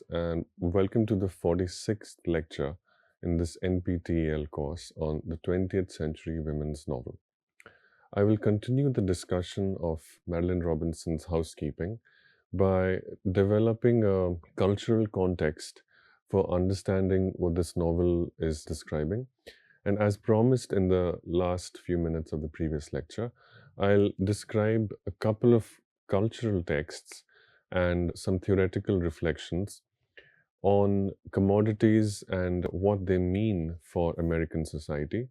and welcome to the 46th lecture in this NPTEL course on the 20th century women's novel. I will continue the discussion of Marilynne Robinson's Housekeeping by developing a cultural context for understanding what this novel is describing. And as promised in the last few minutes of the previous lecture, I'll describe a couple of cultural texts and some theoretical reflections on commodities and what they mean for American society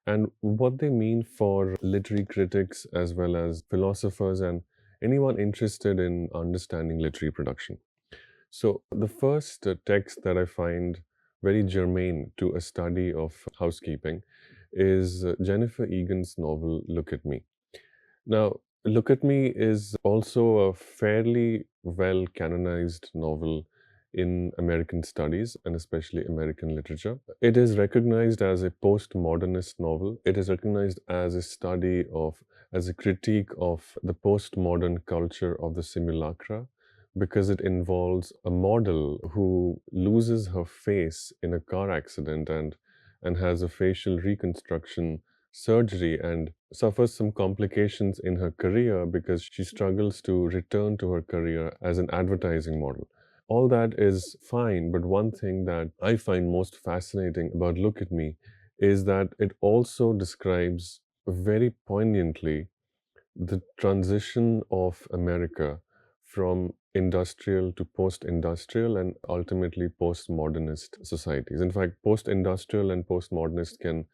and what they mean for literary critics as well as philosophers and anyone interested in understanding literary production. So, the first text that I find very germane to a study of housekeeping is Jennifer Egan's novel Look at Me. Now, Look at Me is also a fairly well canonized novel in American studies and especially American literature. It is recognized as a postmodernist novel. It is recognized as a study of, as a critique of the postmodern culture of the simulacra because it involves a model who loses her face in a car accident and has a facial reconstruction surgery and suffers some complications in her career because she struggles to return to her career as an advertising model. All that is fine, but one thing that I find most fascinating about Look at Me is that it also describes very poignantly the transition of America from industrial to post-industrial and ultimately post-modernist societies. In fact, post-industrial and post-modernist can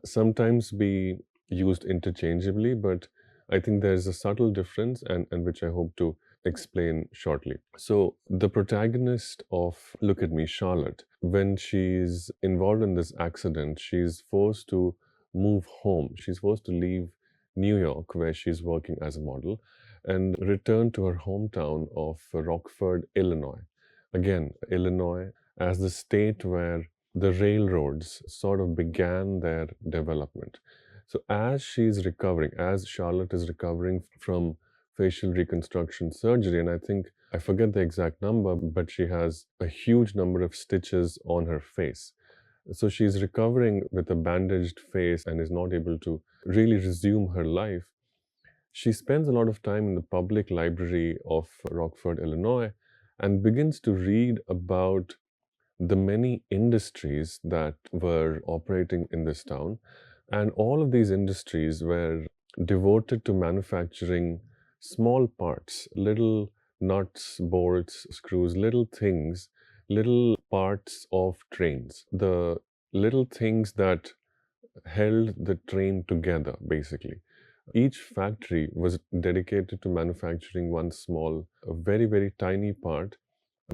sometimes be used interchangeably, but I think there's a subtle difference and which I hope to explain shortly. So the protagonist of Look at Me, Charlotte, when she's involved in this accident, she's forced to move home. She's forced to leave New York, where she's working as a model, and return to her hometown of Rockford, Illinois. Again, Illinois as the state where the railroads sort of began their development. So as she's recovering, as Charlotte is recovering from facial reconstruction surgery, and I think I forget the exact number, but she has a huge number of stitches on her face. So she's recovering with a bandaged face and is not able to really resume her life. She spends a lot of time in the public library of Rockford, Illinois, and begins to read about the many industries that were operating in this town. And all of these industries were devoted to manufacturing small parts, little nuts, bolts, screws, little things, little parts of trains, the little things that held the train together, basically. Each factory was dedicated to manufacturing one small, a very, very tiny part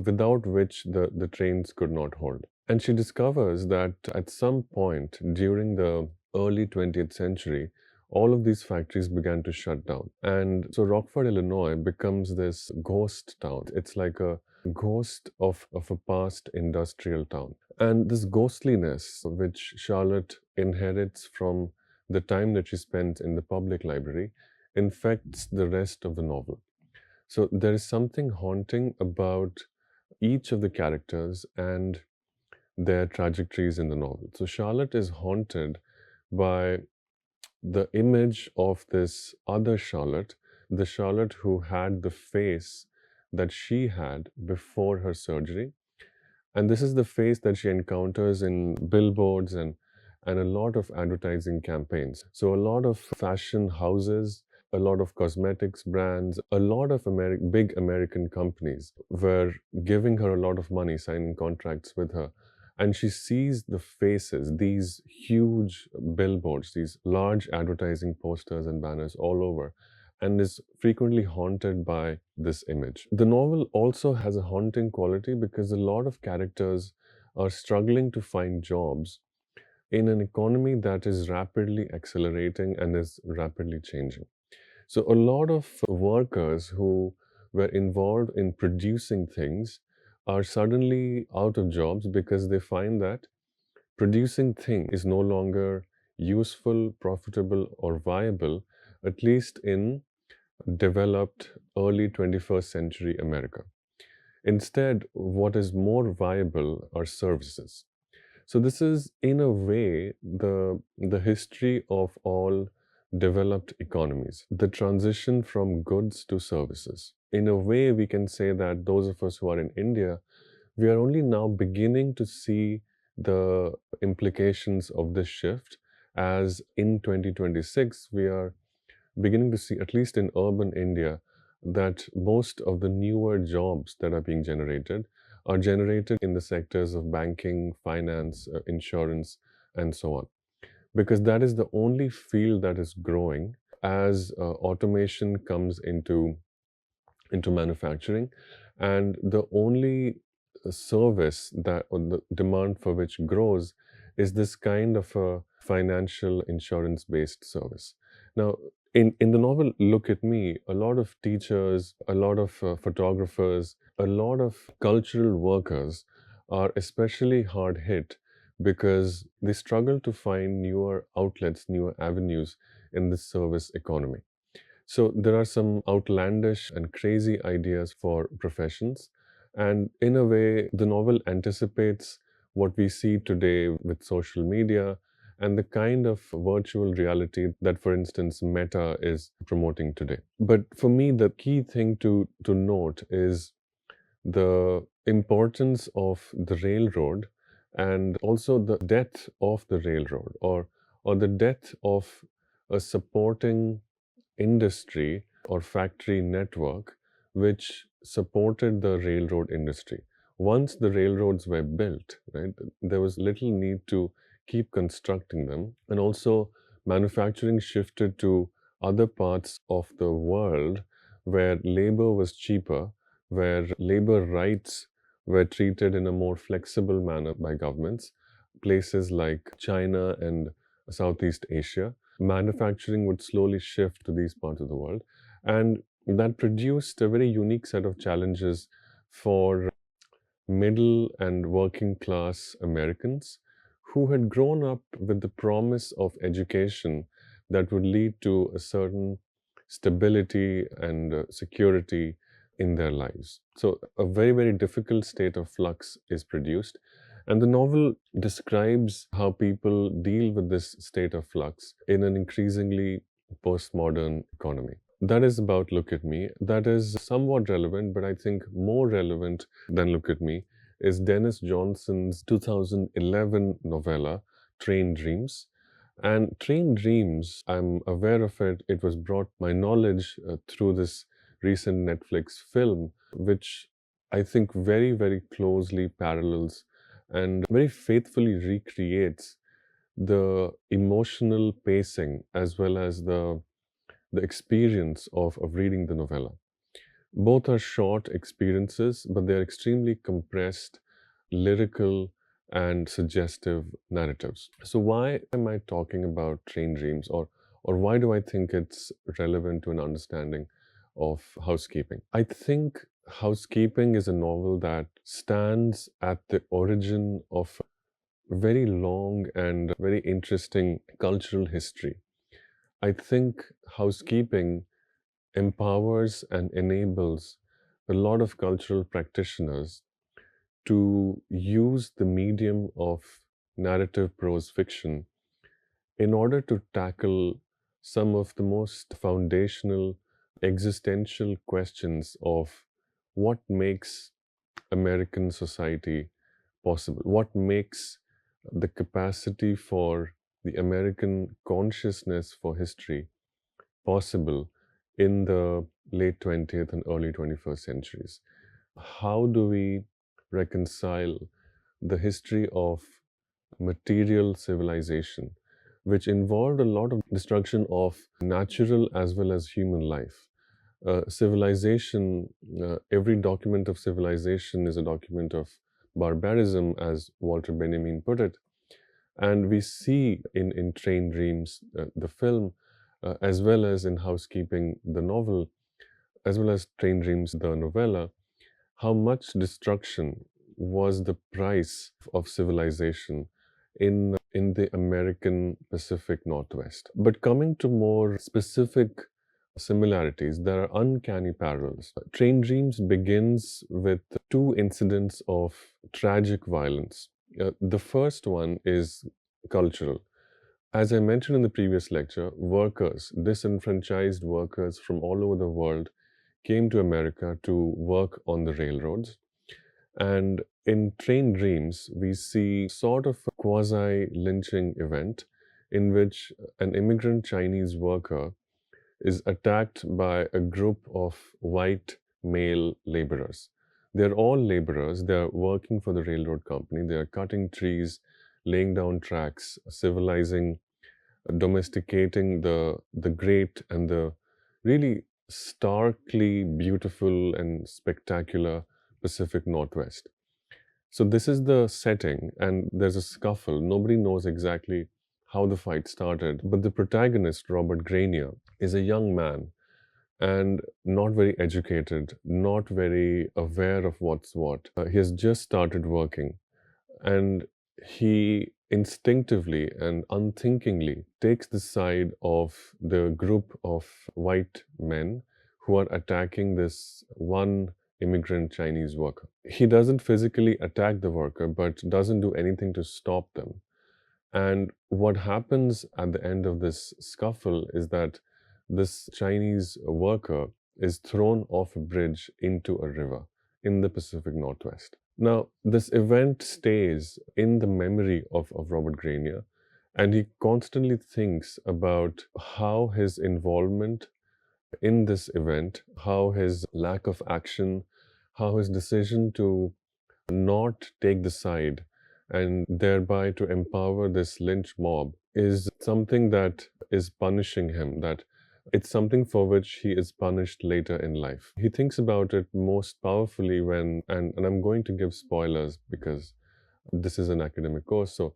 without which the trains could not hold. And she discovers that at some point during the early 20th century, all of these factories began to shut down. And so Rockford, Illinois becomes this ghost town. It's like a ghost of a past industrial town. And this ghostliness, which Charlotte inherits from the time that she spends in the public library, infects the rest of the novel. So there is something haunting about each of the characters and their trajectories in the novel. So Charlotte is haunted by the image of this other Charlotte, the Charlotte who had the face that she had before her surgery. And this is the face that she encounters in billboards and a lot of advertising campaigns. So a lot of fashion houses, a lot of cosmetics brands, a lot of big American companies were giving her a lot of money, signing contracts with her. And she sees the faces, these huge billboards, these large advertising posters and banners all over, and is frequently haunted by this image. The novel also has a haunting quality because a lot of characters are struggling to find jobs in an economy that is rapidly accelerating and is rapidly changing. So a lot of workers who were involved in producing things are suddenly out of jobs because they find that producing thing is no longer useful, profitable, or viable, at least in developed early 21st century America. Instead, what is more viable are services. So this is, in a way, the history of all developed economies, the transition from goods to services. In a way, we can say that those of us who are in India, we are only now beginning to see the implications of this shift, as in 2026, we are beginning to see, at least in urban India, that most of the newer jobs that are being generated are generated in the sectors of banking, finance, insurance, and so on. Because that is the only field that is growing as automation comes into manufacturing, and the only service that, or the demand for which grows, is this kind of a financial insurance based service. Now, in the novel Look at Me, a lot of teachers, a lot of photographers, a lot of cultural workers are especially hard hit because they struggle to find newer outlets, newer avenues in this service economy. So there are some outlandish and crazy ideas for professions. And in a way, the novel anticipates what we see today with social media and the kind of virtual reality that, for instance, Meta is promoting today. But for me, the key thing to note is the importance of the railroad and also the death of the railroad, or the death of a supporting industry or factory network which supported the railroad industry. Once the railroads were built, right, there was little need to keep constructing them. And also, manufacturing shifted to other parts of the world where labor was cheaper, where labor rights were treated in a more flexible manner by governments. Places like China and Southeast Asia, manufacturing would slowly shift to these parts of the world. And that produced a very unique set of challenges for middle and working class Americans who had grown up with the promise of education that would lead to a certain stability and security in their lives. So, a very, very difficult state of flux is produced. And the novel describes how people deal with this state of flux in an increasingly postmodern economy. That is about Look at Me. That is somewhat relevant, but I think more relevant than Look at Me is Dennis Johnson's 2011 novella, Train Dreams. And Train Dreams, I'm aware of it, it was brought my knowledge through this recent Netflix film, which I think very, very closely parallels and very faithfully recreates the emotional pacing as well as the experience of reading the novella. Both are short experiences, but they're extremely compressed, lyrical, and suggestive narratives. So, why am I talking about Train Dreams, or why do I think it's relevant to an understanding of housekeeping? I think Housekeeping is a novel that stands at the origin of a very long and very interesting cultural history. I think Housekeeping empowers and enables a lot of cultural practitioners to use the medium of narrative prose fiction in order to tackle some of the most foundational existential questions of what makes American society possible, what makes the capacity for the American consciousness for history possible in the late 20th and early 21st centuries. How do we reconcile the history of material civilization, which involved a lot of destruction of natural as well as human life? Civilization, every document of civilization is a document of barbarism, as Walter Benjamin put it. And we see in Train Dreams, the film, as well as in Housekeeping, the novel, as well as Train Dreams, the novella, how much destruction was the price of civilization in the American Pacific Northwest. But coming to more specific similarities. There are uncanny parallels. Train Dreams begins with two incidents of tragic violence. The first one is cultural. As I mentioned in the previous lecture, workers, disenfranchised workers from all over the world, came to America to work on the railroads. And in Train Dreams, we see sort of a quasi lynching event in which an immigrant Chinese worker is attacked by a group of white male laborers. They're all laborers, they're working for the railroad company, they're cutting trees, laying down tracks, civilizing, domesticating the great and the really starkly beautiful and spectacular Pacific Northwest. So this is the setting, and there's a scuffle. Nobody knows exactly how the fight started, but the protagonist, Robert Grenier, is a young man and not very educated, not very aware of what's what. He has just started working, and he instinctively and unthinkingly takes the side of the group of white men who are attacking this one immigrant Chinese worker. He doesn't physically attack the worker, but doesn't do anything to stop them. And what happens at the end of this scuffle is that this Chinese worker is thrown off a bridge into a river in the Pacific Northwest. Now, this event stays in the memory of Robert Grenier, and he constantly thinks about how his involvement in this event, how his lack of action, how his decision to not take the side and thereby to empower this lynch mob is something that is punishing him, that it's something for which he is punished later in life. He thinks about it most powerfully when, and I'm going to give spoilers because this is an academic course, so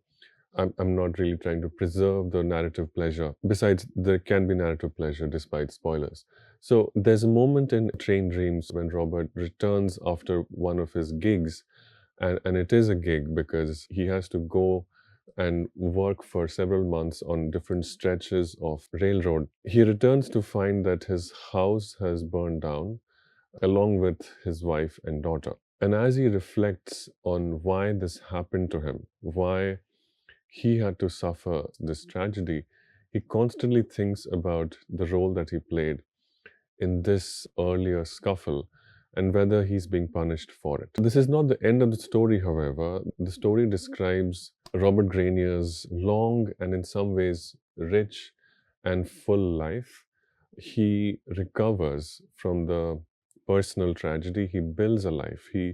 I'm not really trying to preserve the narrative pleasure. Besides, there can be narrative pleasure despite spoilers. So there's a moment in Train Dreams when Robert returns after one of his gigs, and it is a gig because he has to go and work for several months on different stretches of railroad. He returns to find that his house has burned down along with his wife and daughter. And as he reflects on why this happened to him, why he had to suffer this tragedy, he constantly thinks about the role that he played in this earlier scuffle and whether he's being punished for it. This is not the end of the story, however. The story describes Robert Grenier's long and in some ways rich and full life. He recovers from the personal tragedy, he builds a life, he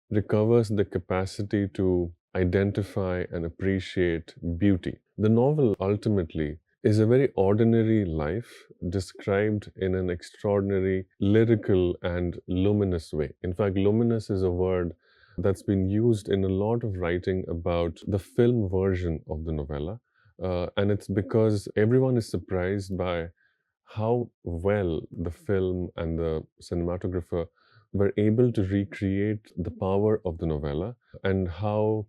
recovers the capacity to identify and appreciate beauty. The novel ultimately is a very ordinary life described in an extraordinary lyrical and luminous way. In fact, luminous is a word that's been used in a lot of writing about the film version of the novella. And it's because everyone is surprised by how well the film and the cinematographer were able to recreate the power of the novella and how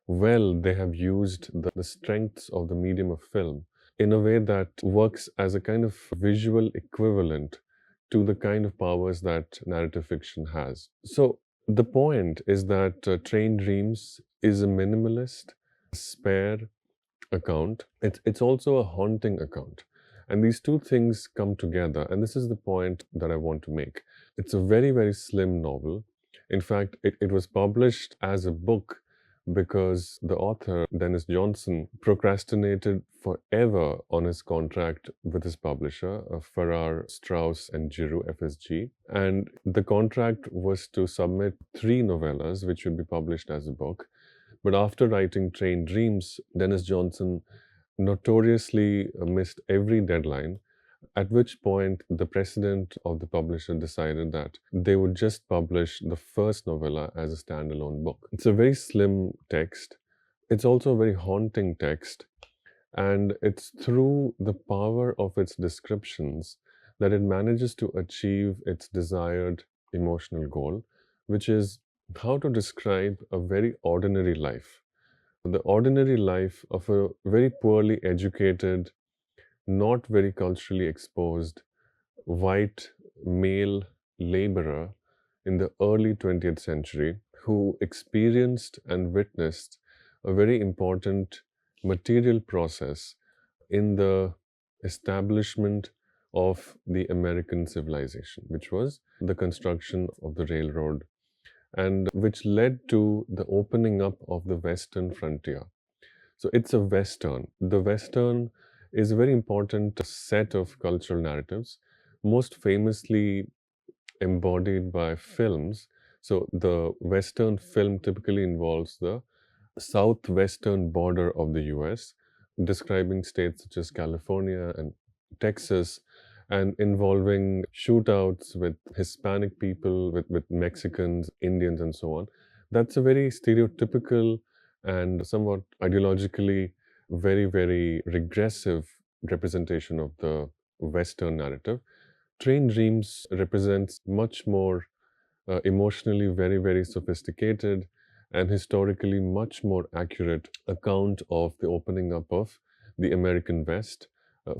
well they have used the strengths of the medium of film in a way that works as a kind of visual equivalent to the kind of powers that narrative fiction has. So, the point is that Train Dreams is a minimalist, spare account. It's also a haunting account. And these two things come together. And this is the point that I want to make. It's a very, very slim novel. In fact, it was published as a book because the author, Dennis Johnson, procrastinated forever on his contract with his publisher, Farrar, Straus and Giroux, FSG. And the contract was to submit 3 novellas, which would be published as a book. But after writing Train Dreams, Dennis Johnson notoriously missed every deadline, at which point the president of the publisher decided that they would just publish the first novella as a standalone book. It's a very slim text. It's also a very haunting text. And it's through the power of its descriptions that it manages to achieve its desired emotional goal, which is how to describe a very ordinary life. The ordinary life of a very poorly educated, not very culturally exposed, white male laborer in the early 20th century who experienced and witnessed a very important material process in the establishment of the American civilization, which was the construction of the railroad, and which led to the opening up of the Western frontier. So it's a Western. The Western is a very important set of cultural narratives, most famously embodied by films. So the Western film typically involves the southwestern border of the US, describing states such as California and Texas, and involving shootouts with Hispanic people, with Mexicans, Indians, and so on. That's a very stereotypical and somewhat ideologically very, very regressive representation of the Western narrative. Train Dreams represents much more emotionally very, very sophisticated and historically much more accurate account of the opening up of the American West,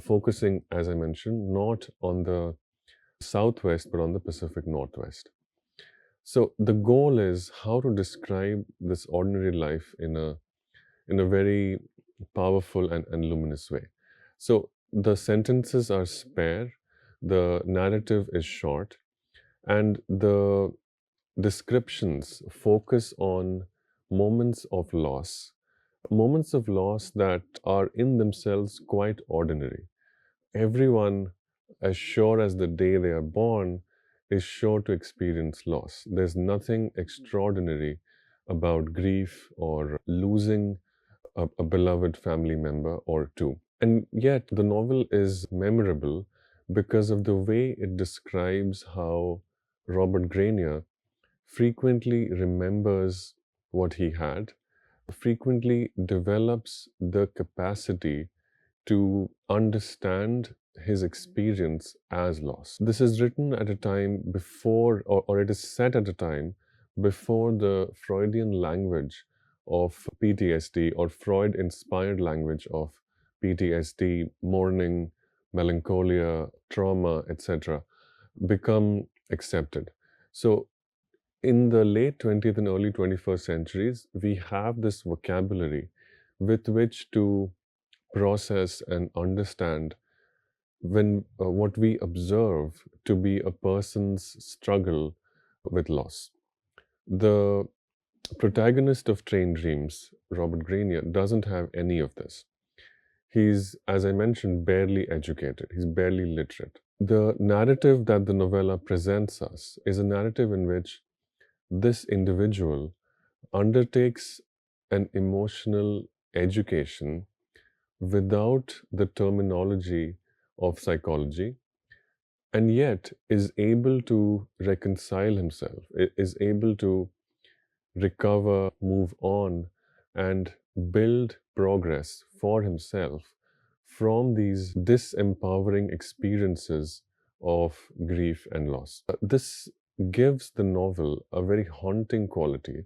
focusing, as I mentioned, not on the Southwest but on the Pacific Northwest. So the goal is how to describe this ordinary life in a very powerful and luminous way. So the sentences are spare, the narrative is short, and the descriptions focus on moments of loss that are in themselves quite ordinary. Everyone, as sure as the day they are born, is sure to experience loss. There's nothing extraordinary about grief or losing a beloved family member or two. And yet, the novel is memorable because of the way it describes how Robert Grenier frequently remembers what he had, frequently develops the capacity to understand his experience as loss. This is written at a time before, or it is set at a time before the Freudian language of PTSD or Freud inspired language of PTSD, mourning, melancholia, trauma, etc., become accepted. So in the late 20th and early 21st centuries, we have this vocabulary with which to process and understand when what we observe to be a person's struggle with loss. The protagonist of Train Dreams, Robert Grenier, doesn't have any of this. He's, as I mentioned, barely educated. He's barely literate. The narrative that the novella presents us is a narrative in which this individual undertakes an emotional education without the terminology of psychology, and yet is able to reconcile himself, is able to recover, move on, and build progress for himself from these disempowering experiences of grief and loss. This gives the novel a very haunting quality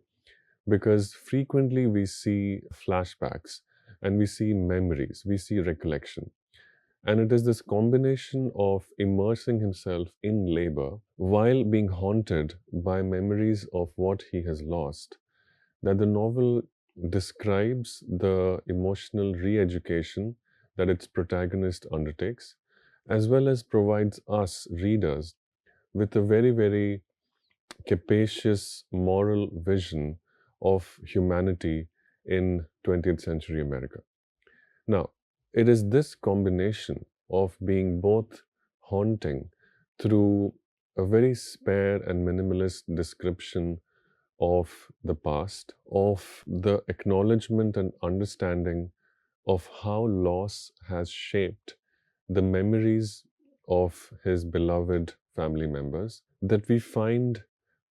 because frequently we see flashbacks and we see memories, we see recollection. And it is this combination of immersing himself in labor while being haunted by memories of what he has lost that the novel describes the emotional re education that its protagonist undertakes, as well as provides us, readers, with a very, very capacious moral vision of humanity in 20th century America. Now, it is this combination of being both haunting through a very spare and minimalist description of the past, of the acknowledgement and understanding of how loss has shaped the memories of his beloved family members, that we find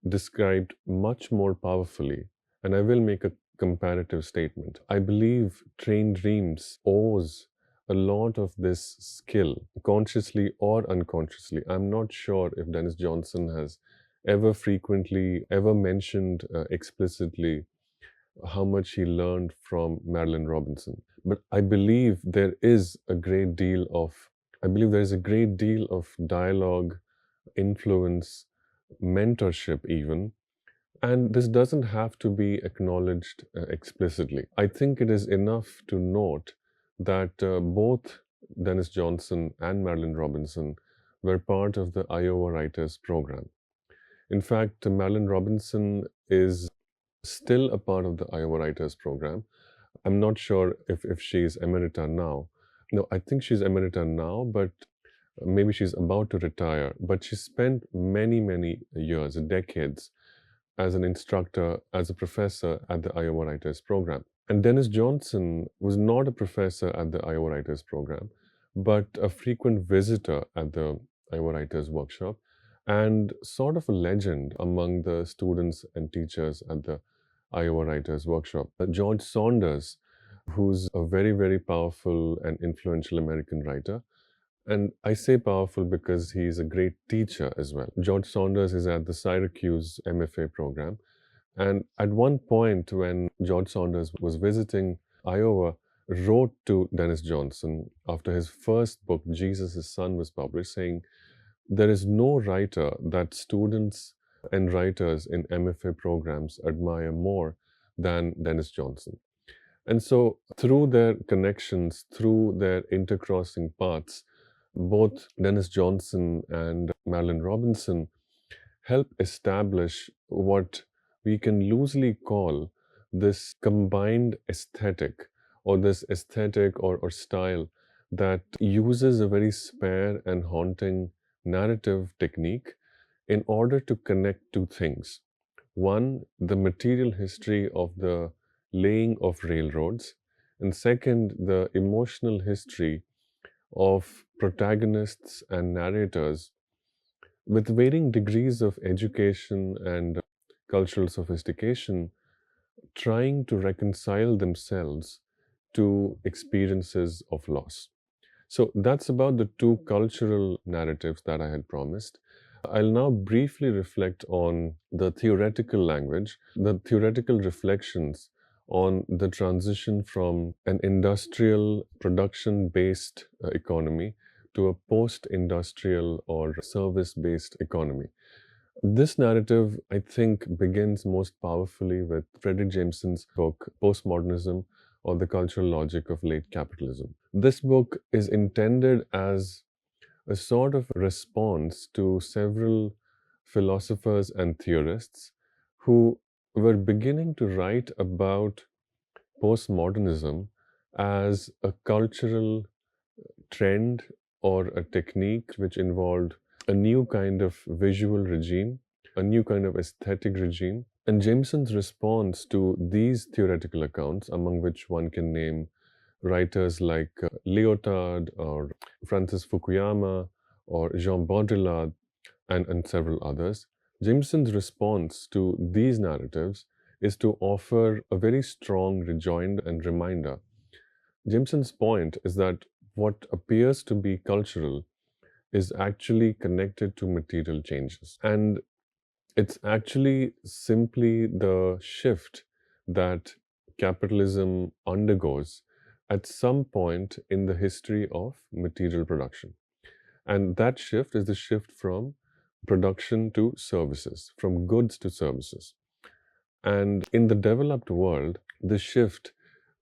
described much more powerfully. And I will make a comparative statement. I believe Train Dreams owes a lot of this skill, consciously or unconsciously. I'm not sure if Dennis Johnson has ever mentioned explicitly how much he learned from Marilynne Robinson. But I believe there is a great deal of I believe there is a great deal of dialogue, influence, mentorship, even. And this doesn't have to be acknowledged explicitly. I think it is enough to note that both Dennis Johnson and Marilynne Robinson were part of the Iowa Writers Program. In fact, Marilynne Robinson is still a part of the Iowa Writers Program. I'm not sure if she's emerita now. No, I think she's emerita now, but maybe she's about to retire. But she spent many, many years, decades, as an instructor, as a professor at the Iowa Writers Program. And Dennis Johnson was not a professor at the Iowa Writers Program, but a frequent visitor at the Iowa Writers Workshop and sort of a legend among the students and teachers at the Iowa Writers Workshop. George Saunders, who's a very, very powerful and influential American writer, and I say powerful because he's a great teacher as well. George Saunders is at the Syracuse MFA program. And at one point, when George Saunders was visiting Iowa, wrote to Dennis Johnson after his first book, Jesus' Son, was published, saying, "There is no writer that students and writers in MFA programs admire more than Dennis Johnson." And so, through their connections, through their intercrossing paths, both Dennis Johnson and Marilynne Robinson help establish what we can loosely call this combined aesthetic, or this aesthetic or style that uses a very spare and haunting narrative technique in order to connect two things. One, the material history of the laying of railroads, and second, the emotional history of protagonists and narrators with varying degrees of education and cultural sophistication, trying to reconcile themselves to experiences of loss. So that's about the two cultural narratives that I had promised. I'll now briefly reflect on the theoretical language, the theoretical reflections on the transition from an industrial production based economy to a post industrial or service based economy. This narrative, I think, begins most powerfully with Fredric Jameson's book, Postmodernism or the Cultural Logic of Late Capitalism. This book is intended as a sort of response to several philosophers and theorists who were beginning to write about postmodernism as a cultural trend or a technique which involved a new kind of visual regime, a new kind of aesthetic regime. And Jameson's response to these theoretical accounts, among which one can name writers like Lyotard or Francis Fukuyama or Jean Baudrillard and several others, Jameson's response to these narratives is to offer a very strong rejoinder and reminder. Jameson's point is that what appears to be cultural is actually connected to material changes. And it's actually simply the shift that capitalism undergoes at some point in the history of material production. And that shift is the shift from production to services, from goods to services. And in the developed world, the shift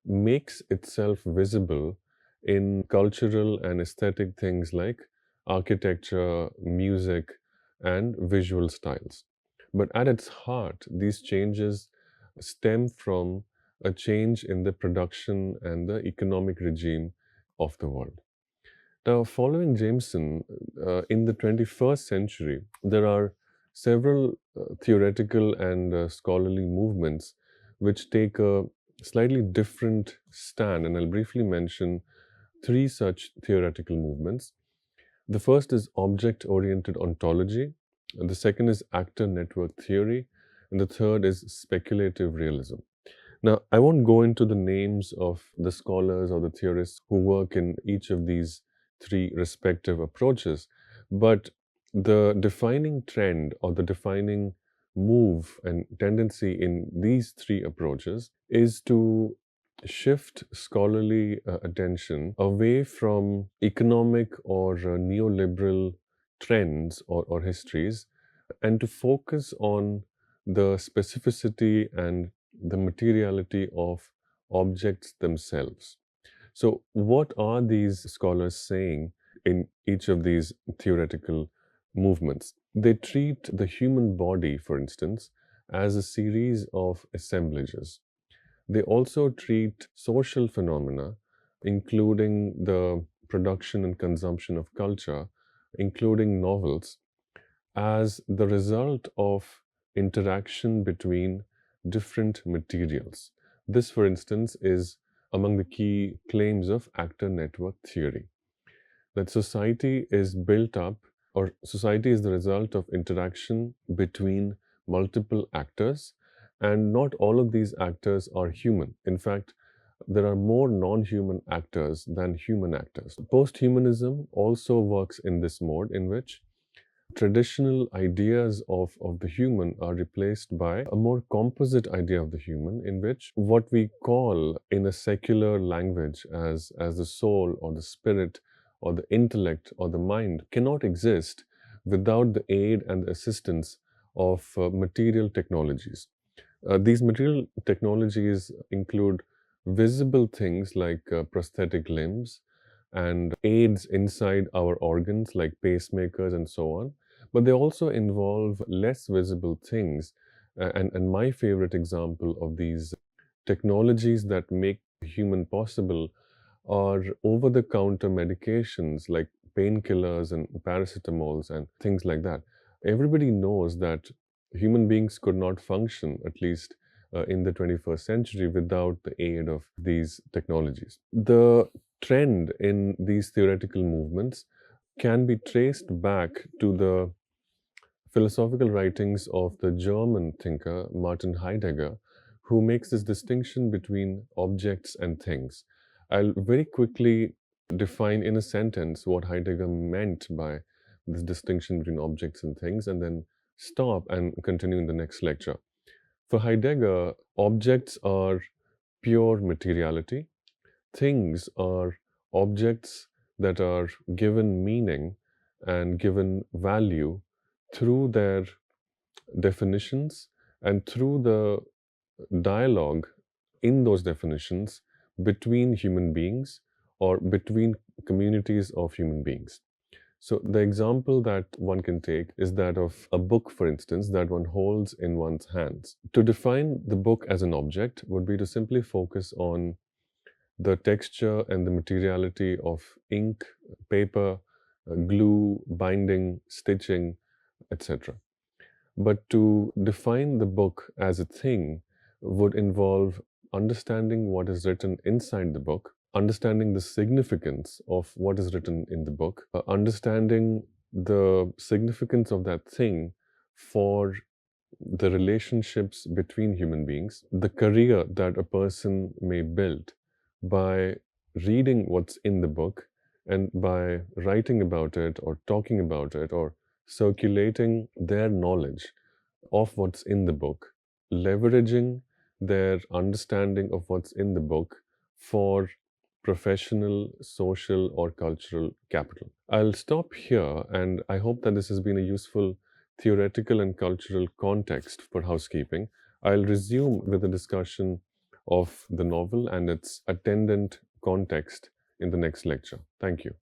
makes itself visible in cultural and aesthetic things like architecture, music, and visual styles. But at its heart, these changes stem from a change in the production and the economic regime of the world. Now, following Jameson, in the 21st century, there are several theoretical and scholarly movements which take a slightly different stand, and I'll briefly mention three such theoretical movements. The first is object oriented ontology, and the second is actor network theory, and the third is speculative realism. Now, I won't go into the names of the scholars or the theorists who work in each of these three respective approaches, but the defining trend or the defining move and tendency in these three approaches is to shift scholarly attention away from economic or neoliberal trends or histories, and to focus on the specificity and the materiality of objects themselves. So, what are these scholars saying in each of these theoretical movements? They treat the human body, for instance, as a series of assemblages. They also treat social phenomena, including the production and consumption of culture, including novels, as the result of interaction between different materials. This, for instance, is among the key claims of actor network theory, that society is built up, or society is the result of interaction between multiple actors, and not all of these actors are human. In fact, there are more non human actors than human actors. Posthumanism also works in this mode, in which traditional ideas of the human are replaced by a more composite idea of the human, in which what we call in a secular language as the soul or the spirit or the intellect or the mind cannot exist without the aid and the assistance of material technologies. These material technologies include visible things like prosthetic limbs and aids inside our organs like pacemakers and so on. But they also involve less visible things. And my favorite example of these technologies that make human possible are over the counter medications like painkillers and paracetamols and things like that. Everybody knows that human beings could not function, at least in the 21st century, without the aid of these technologies. The trend in these theoretical movements can be traced back to the philosophical writings of the German thinker Martin Heidegger, who makes this distinction between objects and things. I'll very quickly define in a sentence what Heidegger meant by this distinction between objects and things, and then stop and continue in the next lecture. For Heidegger, objects are pure materiality, things are objects that are given meaning and given value through their definitions and through the dialogue in those definitions between human beings or between communities of human beings. So, the example that one can take is that of a book, for instance, that one holds in one's hands. To define the book as an object would be to simply focus on the texture and the materiality of ink, paper, glue, binding, stitching, etc. But to define the book as a thing would involve understanding what is written inside the book, understanding the significance of what is written in the book, understanding the significance of that thing for the relationships between human beings, the career that a person may build by reading what's in the book and by writing about it or talking about it or circulating their knowledge of what's in the book, leveraging their understanding of what's in the book for professional, social, or cultural capital. I'll stop here, and I hope that this has been a useful theoretical and cultural context for housekeeping. I'll resume with a discussion of the novel and its attendant context in the next lecture. Thank you.